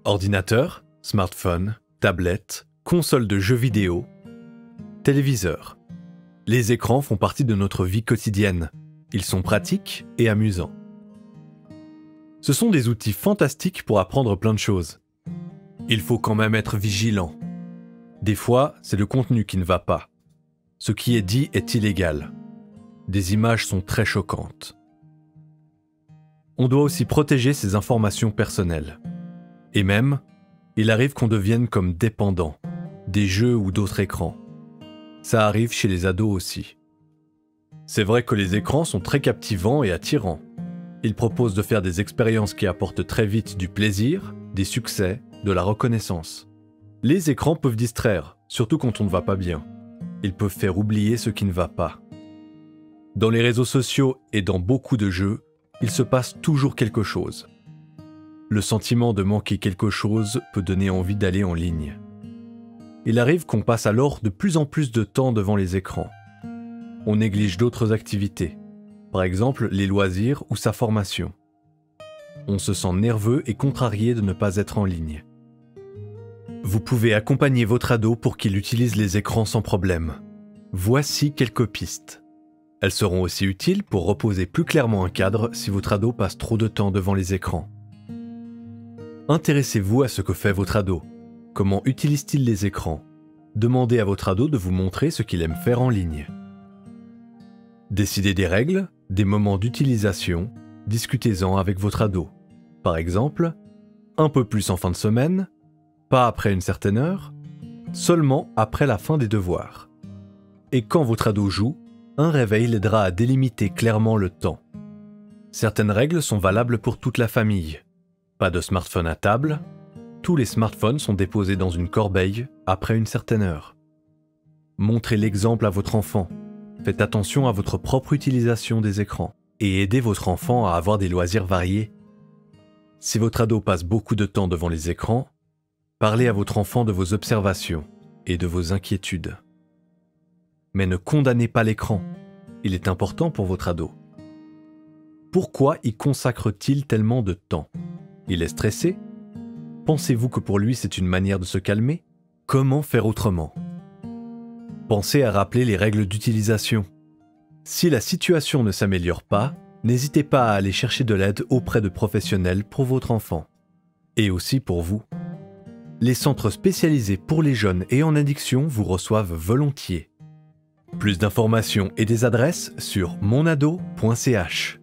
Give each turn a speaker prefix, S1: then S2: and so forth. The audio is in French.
S1: Ordinateur, smartphone, tablette, console de jeux vidéo, téléviseur. Les écrans font partie de notre vie quotidienne. Ils sont pratiques et amusants. Ce sont des outils fantastiques pour apprendre plein de choses. Il faut quand même être vigilant. Des fois, c'est le contenu qui ne va pas. Ce qui est dit est illégal. Des images sont très choquantes. On doit aussi protéger ses informations personnelles. Et même, il arrive qu'on devienne comme dépendant, des jeux ou d'autres écrans. Ça arrive chez les ados aussi. C'est vrai que les écrans sont très captivants et attirants. Ils proposent de faire des expériences qui apportent très vite du plaisir, des succès, de la reconnaissance. Les écrans peuvent distraire, surtout quand on ne va pas bien. Ils peuvent faire oublier ce qui ne va pas. Dans les réseaux sociaux et dans beaucoup de jeux, il se passe toujours quelque chose. Le sentiment de manquer quelque chose peut donner envie d'aller en ligne. Il arrive qu'on passe alors de plus en plus de temps devant les écrans. On néglige d'autres activités, par exemple les loisirs ou sa formation. On se sent nerveux et contrarié de ne pas être en ligne. Vous pouvez accompagner votre ado pour qu'il utilise les écrans sans problème. Voici quelques pistes. Elles seront aussi utiles pour reposer plus clairement un cadre si votre ado passe trop de temps devant les écrans. Intéressez-vous à ce que fait votre ado. Comment utilise-t-il les écrans? Demandez à votre ado de vous montrer ce qu'il aime faire en ligne. Décidez des règles, des moments d'utilisation, discutez-en avec votre ado. Par exemple, un peu plus en fin de semaine, pas après une certaine heure, seulement après la fin des devoirs. Et quand votre ado joue, un réveil l'aidera à délimiter clairement le temps. Certaines règles sont valables pour toute la famille. Pas de smartphone à table, tous les smartphones sont déposés dans une corbeille après une certaine heure. Montrez l'exemple à votre enfant. Faites attention à votre propre utilisation des écrans et aidez votre enfant à avoir des loisirs variés. Si votre ado passe beaucoup de temps devant les écrans, parlez à votre enfant de vos observations et de vos inquiétudes. Mais ne condamnez pas l'écran. Il est important pour votre ado. Pourquoi y consacre-t-il tellement de temps ? Il est stressé ? Pensez-vous que pour lui c'est une manière de se calmer ? Comment faire autrement ? Pensez à rappeler les règles d'utilisation. Si la situation ne s'améliore pas, n'hésitez pas à aller chercher de l'aide auprès de professionnels pour votre enfant. Et aussi pour vous. Les centres spécialisés pour les jeunes et en addiction vous reçoivent volontiers. Plus d'informations et des adresses sur monado.ch.